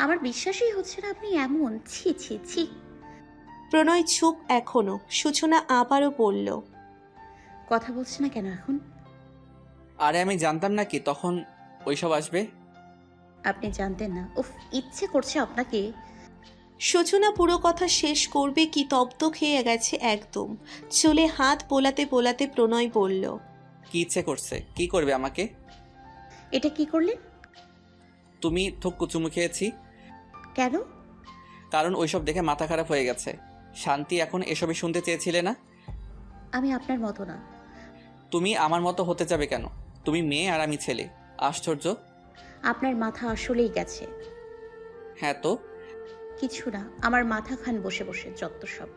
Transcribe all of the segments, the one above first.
আমার বিশ্বাসই হচ্ছে না আপনি এমন। ছি ছি ছি। প্রণয় চুপ এখনো। সূচনা আবারও বলল, কথা বলছে না কেন এখন? আরে আমি জানতাম না কি তখন ওইসব আসবে। আপনি জানতেন না? উফ, ইচ্ছে করছে আপনাকে। সূচনা পুরো কথা শেষ করবে কি তপ্ত খেয়ে গেছে একদম। চুলে হাত বোলাতে বোলাতে প্রণয় বলল, কি ইচ্ছে করছে? কি করবে আমাকে? এটা কি করলেন? তুমি থুক্কু চুমু খেয়েছি। কেন? কারণ ওইসব দেখে মাথা খারাপ হয়ে গেছে। শান্তি এখন এসবই শুনতে চেয়েছিলে না? আমি আপনার মতো না। তুমি আমার মতো হতে যাবে কেন? তুমি মেয়ে আর আমি ছেলে। আশ্চর্য। আপনার মাথা আসলেই গেছে। হ্যাঁ তো? কিছু না, আমার মাথা খান বসে বসে যত সব।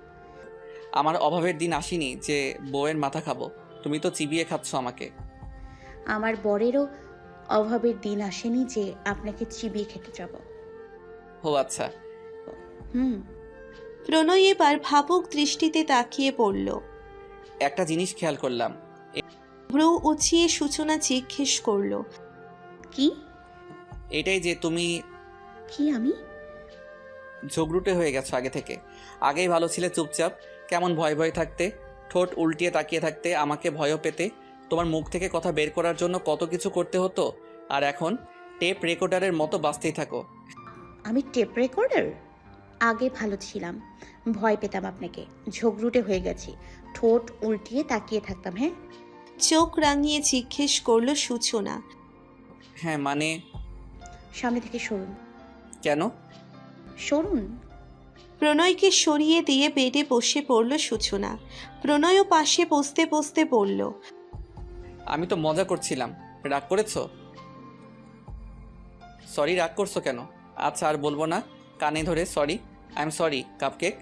আমার অভাবের দিন আসেনি যে বউয়ের মাথা খাবো। তুমি তো চিবিয়ে খাচ্ছ আমাকে। আমার বরেরও অভাবের দিন আসেনি যে আপনাকে চিবিয়ে খেতে যাব। ও আচ্ছা। হুম। প্রণয় এবার ভাবুক দৃষ্টিতে তাকিয়ে পড়ল। একটা জিনিস খেয়াল করলাম। ভ্রু উঁচিয়ে সূচনা জিজ্ঞেস করল, কি? এটাই যে তুমি কি আমি? ঝগড়ুটে হয়ে গেছো আগে থেকে। আগেই ভালো ছিলে, চুপচাপ, কেমন ভয় ভয় থাকতে, ঠোঁট উল্টিয়ে তাকিয়ে থাকতে, আমাকে ভয়ও পেতে, তোমার মুখ থেকে কথা বের করার জন্য কত কিছু করতে হতো। আর এখন টেপ রেকর্ডারের মতো বাঁচতেই থাকো। আমি টেপ রেকর্ডার? আগে ভালো ছিলাম, ভয় পেতাম আপনাকে, ঝগড়ুটে হয়ে গেছি, ঠোঁট উল্টিয়ে তাকিয়ে থাকতাম। হ্যাঁ। চোখ রাঙিয়ে জিজ্ঞেস করল সূচনা। হ্যাঁ মানে? সামনে থেকে সরুন। কেন? সরুন। প্রণয়কে সরিয়ে দিয়ে বেডে বসে পড়ল সূচনা। প্রণয়ও পাশে বসতে বসতে বলল, আমি তো মজা করছিলাম। রাগ করেছো? সরি, রাগ করছো কেন? আচ্ছা আর বলবো না, কানে ধরে sorry. I am sorry cupcake.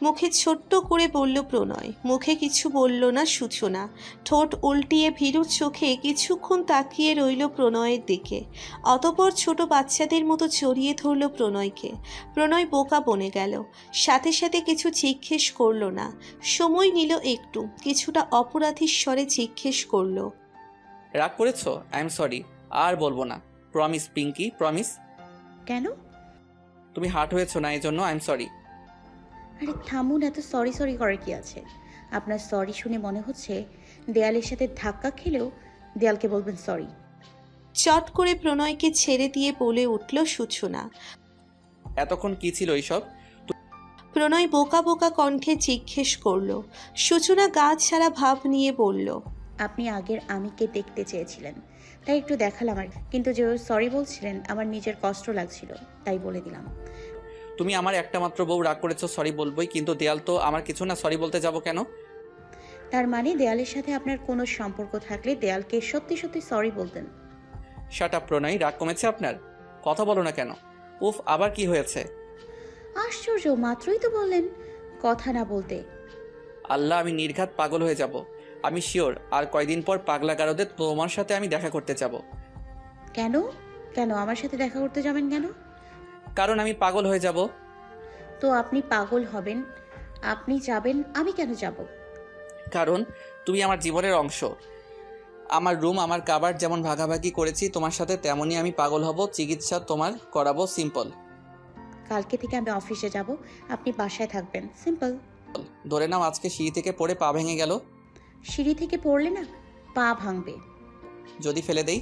মুখে ছোট্ট করে বলল প্রণয়। মুখে কিছু বলল না সূচনা। ঠোঁট উল্টিয়ে ভীরু চোখে কিছুক্ষণ তাকিয়ে রইল প্রণয়ের দিকে। অতপর ছোট বাচ্চাদের মতো জড়িয়ে ধরল প্রণয়কে। প্রণয় বোকা বনে গেল। সাথে সাথে কিছু জিজ্ঞেস করল না। সময় নিল একটু, কিছুটা অপরাধীর স্বরে জিজ্ঞেস করল, রাগ করেছো? আই এম সরি, আর বলবো না। Promise pinky, promise. কেন? তুমি হার্ট হয়েছো না, এই জন্য আই এম সরি। আরে থামুন, এত সরি সরি করার কি আছে? আপনার সরি শুনে মনে হচ্ছে দেয়ালের সাথে ধাক্কা খেলেও দেয়ালকে বলবেন সরি। চট করে প্রণয়কে ছেড়ে দিয়ে বলে উঠল সূচনা। এতক্ষণ কি ছিল এইসব? প্রণয় বোকা বোকা কণ্ঠে জিজ্ঞেস করল। সূচনা গা ছাড়া ভাব নিয়ে বলল, আপনি আগের আমিকে দেখতে চেয়েছিলেন, তাই একটু দেখালাম আর কি। কিন্তু যে সরি বলছিলেন আমার নিজের কষ্ট লাগছিল, তাই বলে দিলাম। তুমি আমার একটা মাত্র বউ, রাগ করেছো সরি বলবোই, কিন্তু দেয়াল তো আমার কিছু না, সরি বলতে যাব কেন? তার মানে দেয়ালের সাথে আপনার কোনো সম্পর্ক থাকলে দেয়ালকে সত্যি সত্যি সরি বলতেন। শাট আপ প্রণয়, রাগ কমেছে আপনার? কথা বলো না কেন? উফ, আবার কি হয়েছে? আশ্চর্য, মাত্রই তো বললেন কথা না বলতে। আল্লাহ, আমি নির্ঘাত পাগল হয়ে যাব। আমি শিওর আর কয়দিন পর পাগলা গারদে তোমার সাথে আমি দেখা করতে যাব। কেন? কেন আমার সাথে দেখা করতে যাবেন কেন? কারণ আমি পাগল হয়ে যাব। তো আপনি পাগল হবেন, আপনি যাবেন, আমি কেন যাব? কারণ তুমি আমার জীবনের অংশ। আমার রুম, আমার কাবার্ড যেমন ভাগাভাগি করেছি তোমার সাথে, তেমনই আমি পাগল হব, চিকিৎসা তোমার করাবো, সিম্পল। কালকে থেকে আমি অফিসে যাব, আপনি বাসায় থাকবেন, সিম্পল। ধরে নাও আজকে সিঁড়ি থেকে পড়ে পা ভেঙে গেল। সিঁড়ি থেকে পড়লে না পা ভাঙবে। যদি ফেলে দেই?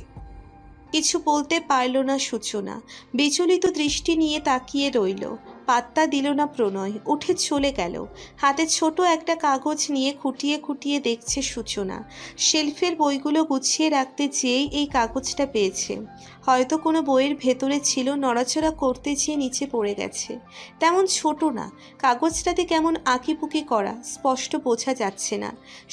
কিছু বলতে পারল না সূচনা। বিচলিত দৃষ্টি নিয়ে তাকিয়ে রইল। পাত্তা দিল না প্রণয়, উঠে চলে গেল। হাতে ছোট একটা কাগজ নিয়ে খুঁটিয়ে খুঁটিয়ে দেখছে সূচনা। শেলফের বইগুলো গুছিয়ে রাখতে যেয়েই এই কাগজটা পেয়েছে। হয়তো কোনো বইয়ের ভেতরে ছিল, নড়াচড়া করতে যেয়ে নিচে পড়ে গেছে। তেমন ছোট না, কাগজটাতে কেমন আঁকিপুকি করা, স্পষ্ট বোঝা যাচ্ছে না।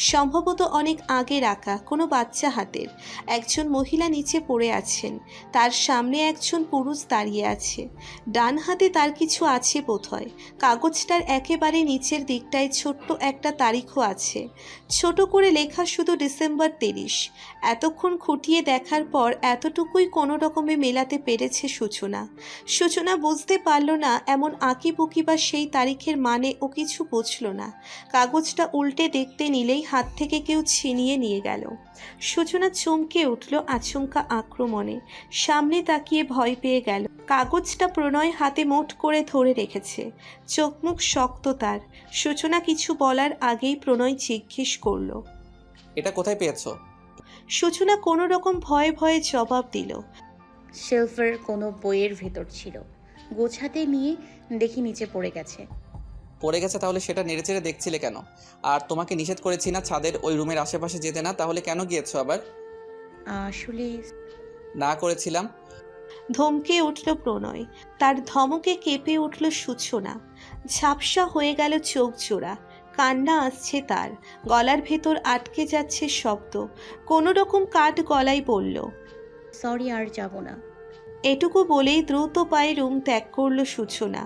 সম্ভবত অনেক আগে রাখা, কোনো বাচ্চা হাতের। একজন মহিলা নিচে পড়ে আছেন, তার সামনে একজন পুরুষ দাঁড়িয়ে আছে। ডান হাতে তার কিছু আছে বোধহয়। কাগজটার একেবারে নিচের দিকটায় ছোট্ট একটা তারিখও আছে, ছোট করে লেখা শুধু ডিসেম্বর 30। এতক্ষণ খুঁটিয়ে দেখার পর এতটুকুই কোনো রকমে মেলাতে পেরেছে সূচনা। সূচনা বুঝতে পারল না এমন আঁকিবুকি বা সেই তারিখের মানে ও কিছু বুঝল না। কাগজটা উল্টে দেখতে নিলেই হাত থেকে কেউ ছিনিয়ে নিয়ে গেল। সূচনা চমকে উঠল আচমকা আক্রমণে। সামনে তাকিয়ে ভয় পেয়ে গেল। কাগজটা প্রণয় হাতে মোট করে ধরে রেখেছে। চোখ মুখ শক্ত তার। সূচনা কিছু বলার আগেই প্রণয় জিজ্ঞেস করলো। এটা কোথায় পেয়েছো? সূচনা কোনো রকম ভয়ে ভয়ে জবাব দিল। শেলফের কোনো বইয়ের ভেতর ছিল, গোছাতে নিয়ে দেখি নিচে পড়ে গেছে। পড়ে গেছে তাহলে সেটা নেড়েচেড়ে দেখছিলে কেন? আর তোমাকে নিষেধ করেছি না ছাদের ওই রুমের আশেপাশে যেতে না, তাহলে কেন গিয়েছো আবার? আসলে না করেছিলাম। ধমকে উঠল প্রণয়। তার ধমকে কেঁপে উঠল সূচনা। ঝাপসা হয়ে গেল চোখ জোড়া। কান্না আসছে তার। গলার ভেতর আটকে যাচ্ছে শব্দ। কোনো রকম কাঠ গলায় বলল, সরি, আর যাব না। এটুকু বলেই দ্রুত পায়ে রুম ত্যাগ করল সূচনা।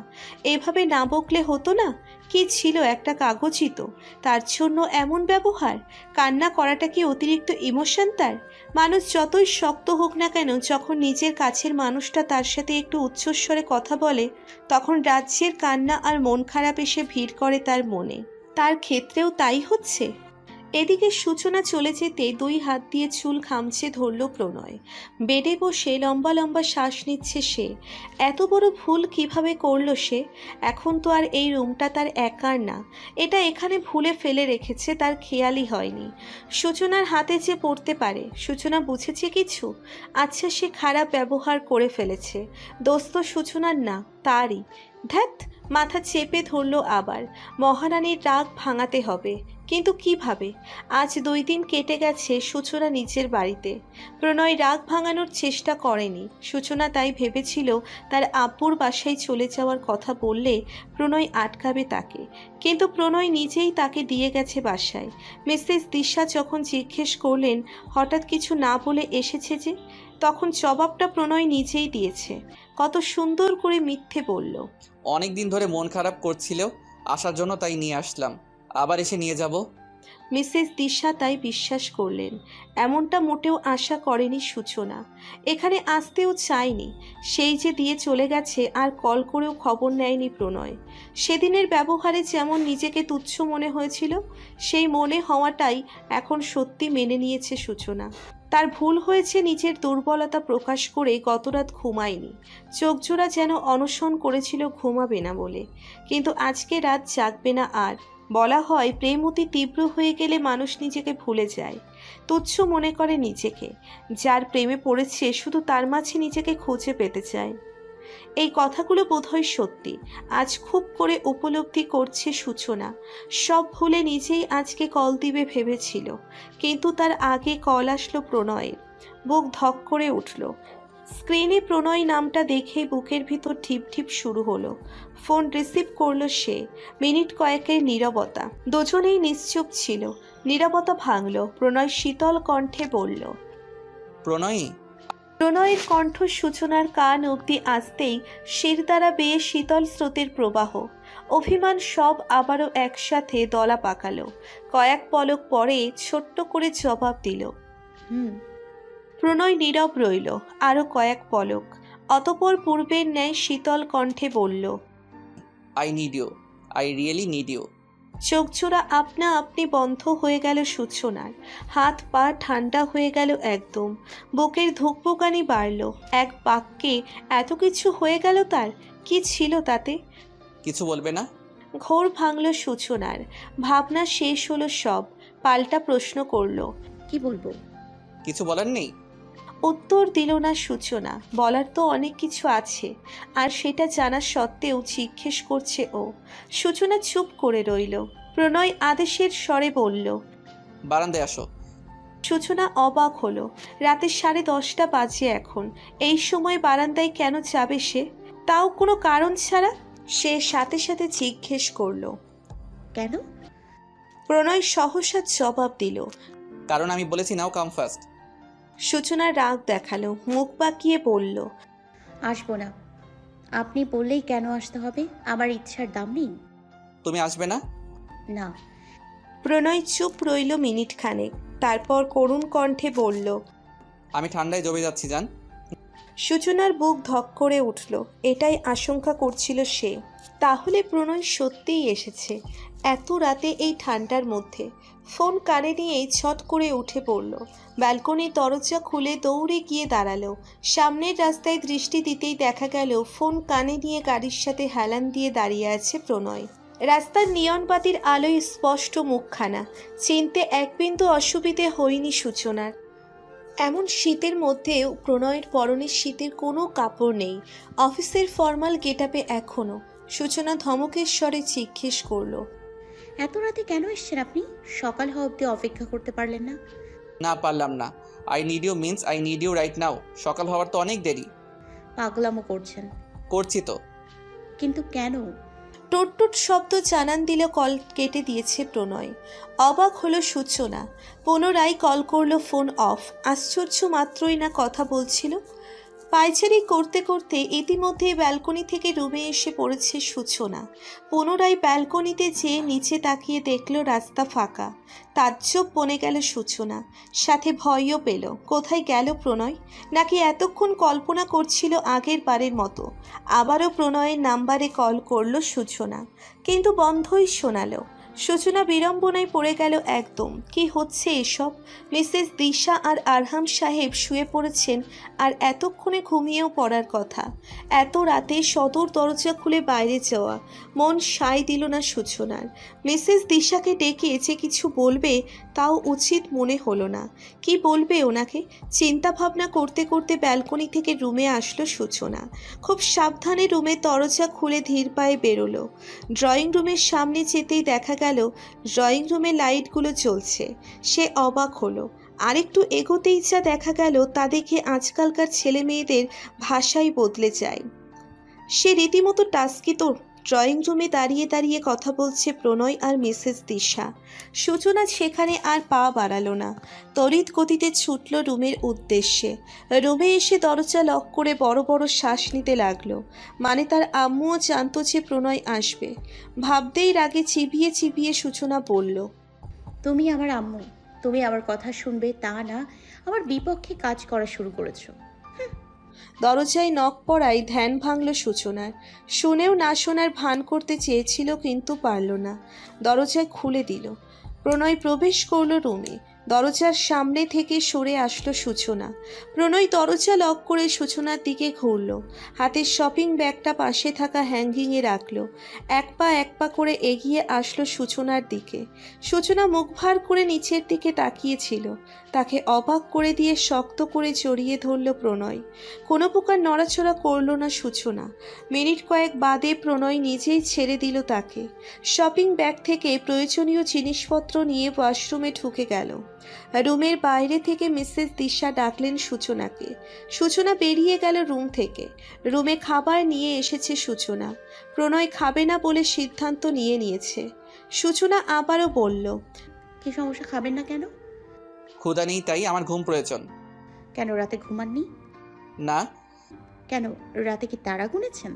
এভাবে না বকলে হতো না? কি ছিল, একটা কাগজই তো, তার জন্য এমন ব্যবহার? কান্না করাটা কি অতিরিক্ত ইমোশন তার? মানুষ যতই শক্ত হোক না কেন, যখন নিজের কাছের মানুষটা তার সাথে একটু উচ্চস্বরে কথা বলে, তখন রাজ্যের কান্না আর মন খারাপ এসে ভিড় করে তার মনে। তার ক্ষেত্রেও তাই হচ্ছে। এদিকে সূচনা চলে যেতে দুই হাত দিয়ে চুল খামচে ধরল প্রণয়। বেডে বসে লম্বা লম্বা শ্বাস নিচ্ছে সে। এত বড় ভুল কিভাবে করলো সে? এখন তো আর এই রুমটা তার একার না, এটা এখানে ভুলে ফেলে রেখেছে, তার খেয়ালই হয়নি। সূচনার হাতে যে পড়তে পারে, সূচনা বুঝেছে কিছু? আচ্ছা, সে খারাপ ব্যবহার করে ফেলেছে, দোষ তো সূচনার না, তারই। ধ্যাত, মাথা চেপে ধরল আবার। মহারানীর রাগ ভাঙাতে হবে, কিন্তু কিভাবে? আজ 2 দিন কেটে গেছে সূচনা নিজের বাড়িতে। প্রণয় রাগ ভাঙানোর চেষ্টা করেনি। সূচনা তাই ভেবেছিল তার আব্বুর বাসায় চলে যাওয়ার কথা বললে প্রণয় আটকাবে তাকে, কিন্তু প্রণয় নিজেই তাকে দিয়ে গেছে বাসায়। মিসেস দিশা যখন জিজ্ঞেস করলেন হঠাৎ কিছু না বলে এসেছে যে, তখন জবাবটা প্রণয় নিজেই দিয়েছে। কত সুন্দর করে মিথ্যে বলল। অনেক দিন ধরে মন খারাপ করছিল আসার জন্য, তাই নিয়ে আসলাম। আবার এসে নিয়ে যাব। মিসেস দিশা তাই বিশ্বাস করলেন। এমনটা মোটেও আশা করেনি সূচনা। এখানে আসতেও চায়নি। সেই যে দিয়ে চলে গেছে, আর কল করেও খবর নেয়নি প্রণয়। সেদিনের ব্যবহারে যেমন নিজেকে তুচ্ছ মনে হয়েছিল, সেই মনে হওয়াটাই এখন সত্যি মেনে নিয়েছে সূচনা। তার ভুল হয়েছে, নিজের দুর্বলতা প্রকাশ করে গতরাত ঘুমায়নি। চোখজোড়া যেন অনশন করেছিল ঘুমাবে না বলে, কিন্তু আজকে রাত জাগবে না আর। বলা হয় প্রেম অতি তীব্র হয়ে গেলে মানুষ নিজেকে ভুলে যায়, তুচ্ছ মনে করে নিজেকে। যার প্রেমে পড়েছে শুধু তার মাঝে নিজেকে খুঁজে পেতে চায়। এই কথাগুলো বোধহয় সত্যি। আজ খুব করে উপলব্ধি করছে সূচনা। সব ভুলে নিজেই আজকে কল দিবে ভেবেছিল, কিন্তু তার আগে কল আসলো প্রণয়ের। বুক ধক করে উঠল। স্ক্রিনে প্রণয় নামটা দেখেই বুকের ভিতর ঢিপ ঢিপ শুরু হলো। ফোন রিসিভ করলো সে। মিনিট কয়েকের নীরবতা। দুজনেই নিশ্চুপ ছিল। নীরবতা ভাঙল। প্রণয় শীতল কণ্ঠে বলল, প্রণয়ী। প্রণয়ের কণ্ঠ সূচনার কান অবধি আসতেই শিরদাঁড়া বেয়ে শীতল স্রোতের প্রবাহ। অভিমান সব আবারও একসাথে দলা পাকালো। কয়েক পলক পরে ছোট্ট করে জবাব দিল, হুম। প্রণয় নীরব রইল আরও কয়েক পলক। অতপর পূর্বের ন্যায় শীতল কণ্ঠে বলল, I need you, I really need you. চোখজোড়া আপনা আপনি বন্ধ হয়ে গেল সূচনার। হাত পা ঠান্ডা হয়ে গেল একদম। বুকের ধুকপুকানি বাড়ল। এক বাক্যে এত কিছু হয়ে গেল তার। কি ছিল তাতে? কিছু বলবে না? ঘোর ভাঙল সূচনার। ভাবনা শেষ হলো সব। পাল্টা প্রশ্ন করল, কি বলবো? কিছু বলার নেই? উত্তর দিল না সূচনা। বলার তো অনেক কিছু আছে, আর সেটা জানা সত্ত্বেও জিজ্ঞেস করছে ও। সূচনা চুপ করে রইল। প্রণয় আদেশের স্বরে বলল, বারান্দায় আসো। সূচনা অবাক হলো। রাতে 10:30 বাজে এখন। এই সময় বারান্দায় কেন যাবে সে, তাও কোনো কারণ ছাড়া? সে সাথে সাথে জিজ্ঞেস করলো। কেন? প্রণয় সহসা জবাব দিল, কারণ আমি বলেছি নাও কাম ফার্স্ট। সূচনা রাগ দেখালো, মুখ বাঁকিয়ে বলল, আসবো না। আপনি বললেই কেন আসতে হবে? আমার ইচ্ছার দাম নেই। তুমি আসবে না? না। প্রণয় চুপ রইল মিনিট খানেক। তারপর করুণ কণ্ঠে বলল, আমি ঠান্ডায় জমে যাচ্ছি জান। সূচনার বুক ধক করে উঠল। এটাই আশঙ্কা করছিল সে। তাহলে প্রণয় সত্যিই এসেছে এত রাতে এই ঠান্ডার মধ্যে। ফোন কানে নিয়েই ছট করে উঠে পড়ল। ব্যালকনির দরজা খুলে দৌড়ে গিয়ে দাঁড়ালো। সামনের রাস্তায় দৃষ্টি দিতেই দেখা গেল ফোন কানে নিয়ে গাড়ির সাথে হেলান দিয়ে দাঁড়িয়ে আছে প্রণয়। রাস্তার নিয়ন বাতির আলোয় স্পষ্ট মুখখানা। চিনতে এক বিন্দু অসুবিধে হয়নি সূচনার। এমন শীতের মধ্যেও প্রণয়ের পরনে শীতের কোনো কাপড় নেই। অফিসের ফর্মাল গেটআপে এখনও। সূচনা ধমকের স্বরে জিজ্ঞেস করলো, এত রাতে কেন এসছেন আপনি? সকাল হওয়া অবধি অপেক্ষা করতে পারলেন না? না পারলাম না। I need you means I need you right now. সকাল হওয়ার তো অনেক দেরি। পাগলামো করছেন। করছি তো। কিন্তু কেন? টুট শব্দ জানান দিল কল কেটে দিয়েছে প্রণয়। অবাক হলো সূচনা। পুনরায় কল করলো, ফোন অফ। আশ্চর্য মাত্রই না কথা বলছিল। পায়চারি করতে করতে ইতিমধ্যে ব্যালকনি থেকে রুমে এসে পড়েছে সূচনা। পুনরায় ব্যালকনিতে যেয়ে নিচে তাকিয়ে দেখল রাস্তা ফাঁকা। তাজ্জব বনে গেল সূচনা, সাথে ভয়ও পেল। কোথায় গেল প্রণয়? নাকি এতক্ষণ কল্পনা করছিল আগের বারের মতো? আবারও প্রণয়ের নাম্বারে কল করলো সূচনা, কিন্তু বন্ধই শোনালো। সূচনা বিড়ম্বনায় পড়ে গেল একদম। কি হচ্ছে এসব? মিসেস দিশা আর আরহাম সাহেব শুয়ে পড়েছেন, আর এতক্ষণে ঘুমিয়েও পড়ার কথা। এত রাতে সদর দরজা খুলে বাইরে যাওয়া মন সায় দিল না সূচনার। মিসেস দিশাকে ডেকে যে কিছু বলবে তাও উচিত মনে হলো না। কি বলবে ওনাকে? চিন্তা ভাবনা করতে করতে ব্যালকনি থেকে রুমে আসলো সূচনা। খুব সাবধানে রুমের দরজা খুলে ধীর পায়ে বেরোলো। ড্রয়িং রুমের সামনে যেতেই দেখা গেল ড্রয়িং রুমে লাইটগুলো জ্বলছে। সে অবাক হলো। আরেকটু এগোতেই যা দেখা গেল তা দেখে আজকালকার ছেলে মেয়েদের ভাষাই বদলে যায়। সে রীতিমতো টাস্কিত। ড্রয়িং রুমে দাঁড়িয়ে দাঁড়িয়ে কথা বলছে প্রণয় আর মিসেস দিশা। সূচনা সেখানে আর পা বাড়ালো না। তড়িৎ গতিতে ছুটল রুমের উদ্দেশ্যে। রুমে এসে দরজা লক করে বড় বড় শ্বাস নিতে লাগলো। মানে তার আম্মুও জানতো যে প্রণয় আসবে। ভাবতেই রাগে চিবিয়ে চিবিয়ে সূচনা বলল, তুমি আমার আম্মু, তুমি আমার কথা শুনবে তা না আমার বিপক্ষে কাজ করা শুরু করেছো। দরজায় নখ পড়ায় ধ্যান ভাঙল সূচনার। শুনেও না শোনার ভান করতে চেয়েছিল, কিন্তু পারল না। দরজায় খুলে দিল। প্রণয় প্রবেশ করল রুমে। দরজার সামনে থেকে সরে আসলো সূচনা। প্রণয় দরজা লক করে সূচনার দিকে ঘুরল। হাতের শপিং ব্যাগটা পাশে থাকা হ্যাঙ্গিংয়ে রাখলো। এক পা করে এগিয়ে আসলো সূচনার দিকে। সূচনা মুখ ভার করে নিচের দিকে তাকিয়েছিল। তাকে অবাক করে দিয়ে শক্ত করে জড়িয়ে ধরল প্রণয়। কোনো প্রকার নড়াচড়া করল না সূচনা। মিনিট কয়েক বাদে প্রণয় নিজেই ছেড়ে দিল তাকে। শপিং ব্যাগ থেকে প্রয়োজনীয় জিনিসপত্র নিয়ে ওয়াশরুমে ঢুকে গেল। রুমের বাইরে থেকে মিসেস দিশা ডাকলেন সূচনাকে। সূচনা বেরিয়ে গেল রুম থেকে। রুমে খাবার নিয়ে এসেছে সূচনা। প্রণয় খাবে না বলে সিদ্ধান্ত নিয়েছে। সূচনা আবারও বলল, কি সমস্যা, খাবেন না কেন? ক্ষুধা নেই, তাই আমার ঘুম প্রয়োজন। কেন রাতে ঘুমাননি? না। কেন রাতে কি তারা গুনেছেন?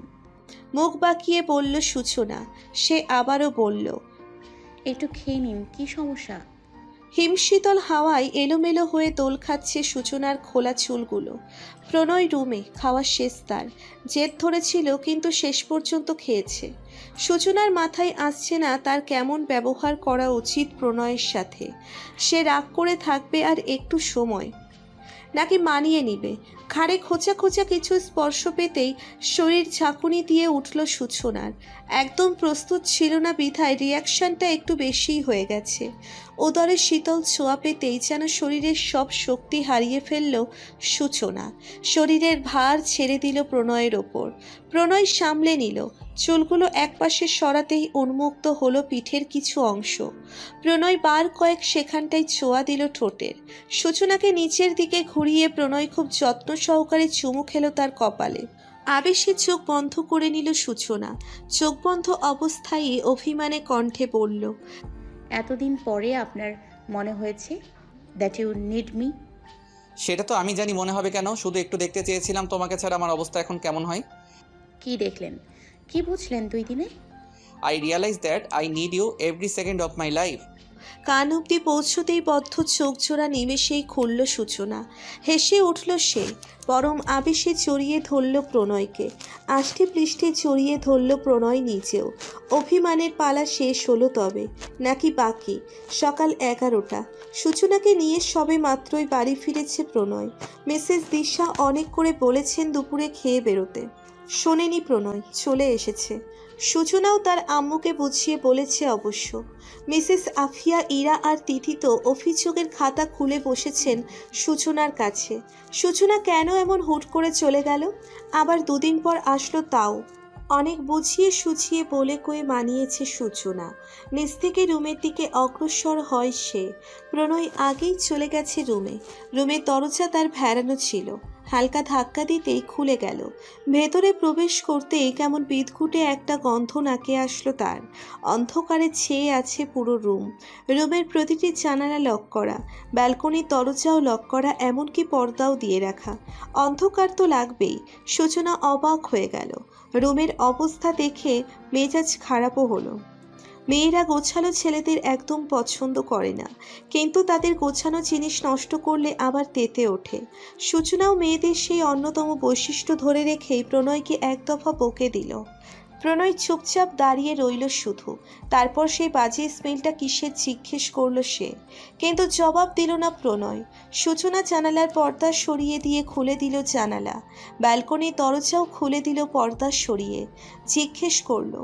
মুখ বাঁকিয়ে বলল সূচনা। সে আবারও বলল, একটু খেয়ে নিন, কি সমস্যা? হিমশীতল হাওয়ায় এলোমেলো হয়ে দোল খাচ্ছে সূচনার খোলা চুলগুলো। প্রণয় রুমে, খাওয়া শেষ তার। জেদ ধরেছিল কিন্তু শেষ পর্যন্ত খেয়েছে। সূচনার মাথায় আসছে না তার কেমন ব্যবহার করা উচিত প্রণয়ের সাথে। সে রাগ করে থাকবে আর একটু সময়, নাকি মানিয়ে নিবে। ঘাড়ে খোঁচা খোঁচা কিছু স্পর্শ পেতেই শরীর ঝাঁকুনি দিয়ে উঠল সূচনার। একদম প্রস্তুত ছিল না বিধায় রিয়াকশনটা একটু বেশিই হয়ে গেছে। উদরে শীতল ছোঁয়া পেতেই যেন শরীরের সব শক্তি হারিয়ে ফেলল সূচনা। শরীরের ভার ছেড়ে দিল প্রণয়ের ওপর। প্রণয় সামলে নিল। চুলগুলো একপাশে সরাতেই উন্মুক্ত হলো পিঠের কিছু অংশ। প্রণয় বার কয়েক সেখানটায় ছোঁয়া দিল ঠোঁটের। সূচনাকে নিচের দিকে ঘুরিয়ে প্রণয় খুব যত্ন সহকারে চুমু খেলো তার কপালে। আবেশে চোখ বন্ধ করে নিল সূচনা। চোখ বন্ধ অবস্থায় অভিমানে কণ্ঠে বলল, এতদিন পরে আপনার মনে হয়েছে দ্যাট ইউ নিড মি? সেটা তো আমি জানি মনে হবে কেন। শুধু একটু দেখতে চেয়েছিলাম তোমাকে ছাড়া আমার অবস্থা এখন কেমন হয়। কি দেখলেন, কি বুঝলেন 2 দিনে? I realize that I need you every second of my life. কান অবধি পৌঁছতেই বদ্ধ চোখ জোড়া নিমেষেই খুলল সূচনা। হেসে উঠল সে, পরম আবেশে জড়িয়ে ধরল প্রণয়কে। আষ্টে পৃষ্ঠে জড়িয়ে ধরল প্রণয় নিজেও। অভিমানের পালা শেষ হলো তবে, নাকি বাকি? সকাল 11টা। সূচনাকে নিয়ে সবে মাত্রই বাড়ি ফিরেছে প্রণয়। মিসেস দিশা অনেক করে বলেছেন দুপুরে খেয়ে বেরোতে, শোনেনি প্রণয়, চলে এসেছে। সূচনাও তার আম্মুকে বুঝিয়ে বলেছে অবশ্য। মিসেস আফিয়া, ইরা আর তিথি তো অভিযোগের খাতা খুলে বসেছেন সূচনার কাছে। সূচনা কেন এমন হুট করে চলে গেল, আবার দুদিন পর আসলো, তাও অনেক বুঝিয়ে সুঝিয়ে বলে কয়ে মানিয়েছে সূচনা। নিচ থেকে রুমের দিকে অগ্রসর হয় সে। প্রণয় আগেই চলে গেছে রুমে। রুমের দরজা তার ভেড়ানো ছিল, হালকা ধাক্কা দিতেই খুলে গেল। ভেতরে প্রবেশ করতেই কেমন বিদঘুটে একটা গন্ধ নাকে আসলো তার। অন্ধকারে ছেয়ে আছে পুরো রুম। রুমের প্রতিটি জানালা লক করা, ব্যালকনির দরজাও লক করা, এমনকি পর্দাও দিয়ে রাখা। অন্ধকার তো লাগবেই। সূচনা অবাক হয়ে গেল। রুমের অবস্থা দেখে মেজাজ খারাপও হলো। মেয়েরা গোছালো ছেলেদের একদম পছন্দ করে না, কিন্তু তাদের গোছানো জিনিস নষ্ট করলে আবার তেতে ওঠে। সূচনাও মেয়েদের সেই অন্যতম বৈশিষ্ট্য ধরে রেখেই প্রণয়কে এক দফা বকে দিল। প্রণয় চুপচাপ দাঁড়িয়ে রইল শুধু। তারপর সেই বাজে স্মেলটা কিসের জিজ্ঞেস করলো সে, কিন্তু জবাব দিল না প্রণয়। সূচনা জানালার পর্দা সরিয়ে দিয়ে খুলে দিল জানালা, ব্যালকনির দরজাও খুলে দিল পর্দা সরিয়ে। জিজ্ঞেস করলো,